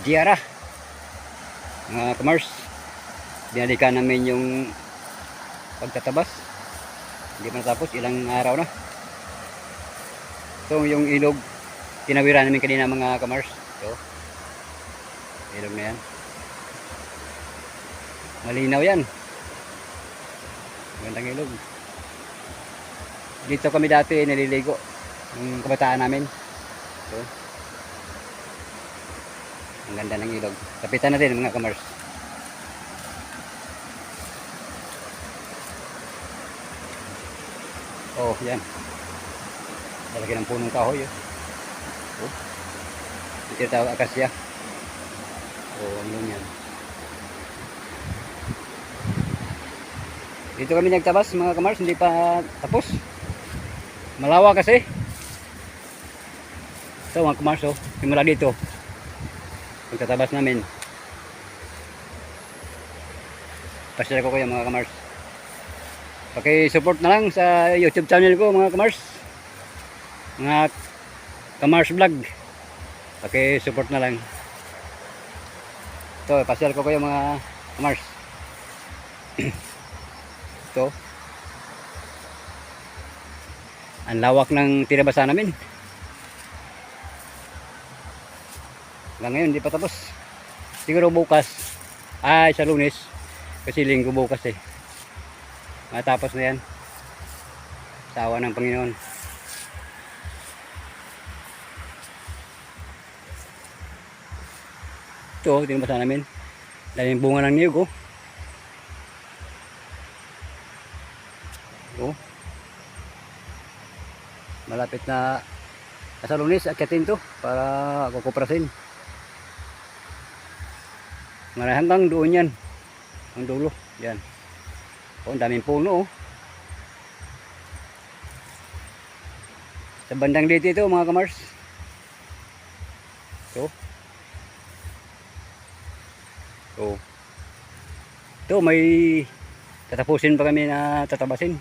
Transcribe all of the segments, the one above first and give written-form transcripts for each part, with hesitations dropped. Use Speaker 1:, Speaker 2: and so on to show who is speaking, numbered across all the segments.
Speaker 1: Diara, mga kamars. Binalikan namin yung pagtatabas. Hindi pa natapos, ilang araw na. So yung ilog, tinawiran namin kanina mga kamars. So, ilog na yan. Malinaw yan. Magandang ilog. Dito kami dati naliligo. Yung kabataan namin. So, ang ganda ng ilog. Kapitan natin mga kamars. Oh, yan. Lalaki ng punong kahoy. Oh. Ito tawag akasya. Oh, ano yan. Dito kami nagtabas mga kamars, hindi pa tapos. Malawa kasi. Ito mga kamars, oh. Simula dito. Pagtatabas namin. Pasyal ko kayo mga kamars. Paki-support na lang sa YouTube channel ko mga kamars. Mga Kamars Vlog. Paki-support na lang. Ito, pasyal ko kayo mga kamars. Ito. Ang lawak ng tinabasan namin. Hanggang ngayon, hindi pa tapos. Siguro bukas. Ay, sa Lunes. Kasi linggo bukas eh. Matapos na yan. Sa awa ng Panginoon. Ito, tinabasan namin. Daming bunga ng niyog, oh. Oh. Malapit na sa Lunes, akyatin to para kukuprasin. Hanggang doon yan. Ang dulo. Yan. Oh, ang daming puno, oh. Sa bandang dito ito mga kamars. Ito. Ito. Ito may tatapusin pa kami na tatabasin.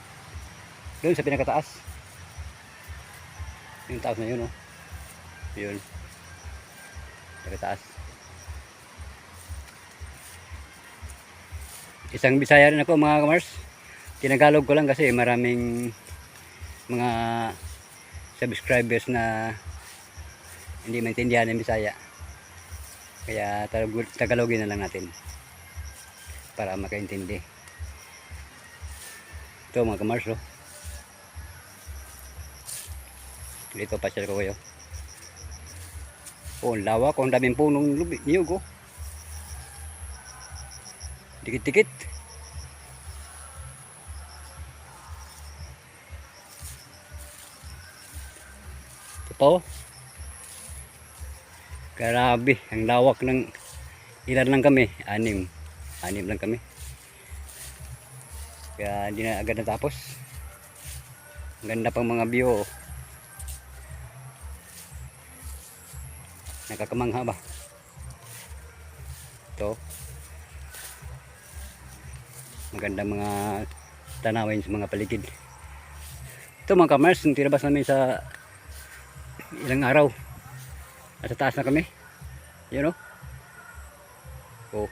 Speaker 1: Doon sa pinakataas. Yung taas na yun, oh. Yun. Pinakataas. Isang Bisaya rin ako mga kamars. Tinagalog ko lang kasi maraming mga subscribers na hindi maintindihan ng Bisaya. Kaya Tagalogin na lang natin para makaintindi. Ito mga kamars, oh. Dito pasyal ko kayo. Oh, lawak, ang daming punong niyog, oh. Dikit-dikit. Ito. Grabe, ang lawak ng ilan lang kami, 6 lang kami. Kaya hindi na agad natapos. Ang ganda pang mga view, oh. Nakakamangha ba? Ito. Maganda mga tanawin sa mga paligid. Ito mga kamars, tirabas namin sa ilang araw. Nasa taas na kami. Yun, oh. Oh.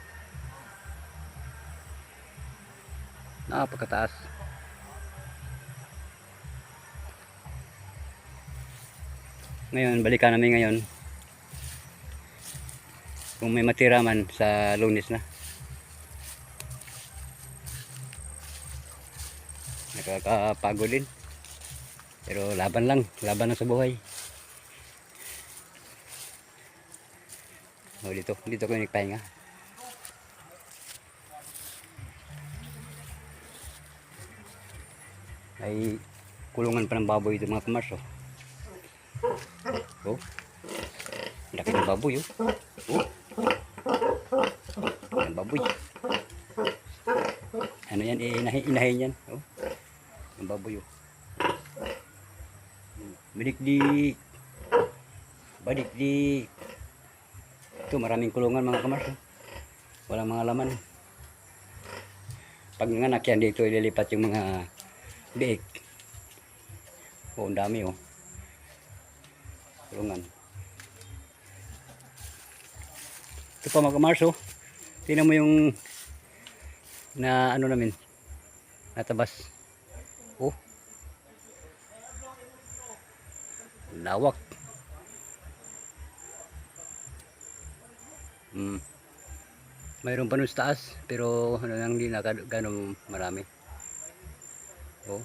Speaker 1: Napakataas. Ngayon, balikan namin ngayon. Kung may matira man sa Lunes na. Nakakapagod din. Pero laban lang sa buhay. O, dito ko nagpahinga. Ay kulungan pa ng baboy ito mga kamars, oh. Oh. Laki ng baboy, oh. Oh. Ang baboy. Ano yan, inahin yan, oh. Ang baboy, oh. Balikdik. Balikdik. Ito maraming kulungan mga kamars, oh. Walang mga laman. Pag nanganak yan dito, ililipat yung mga biik. Oh, ang dami, oh. Kulungan. Ito pa mga Mars, oh. Tingnan mo yung na ano namin, natabas. Oh, lawak. Mayroon pa nun sa taas, pero ano lang, hindi na ganun marami. Oh.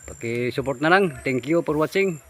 Speaker 1: Paki-support na lang. Thank you for watching.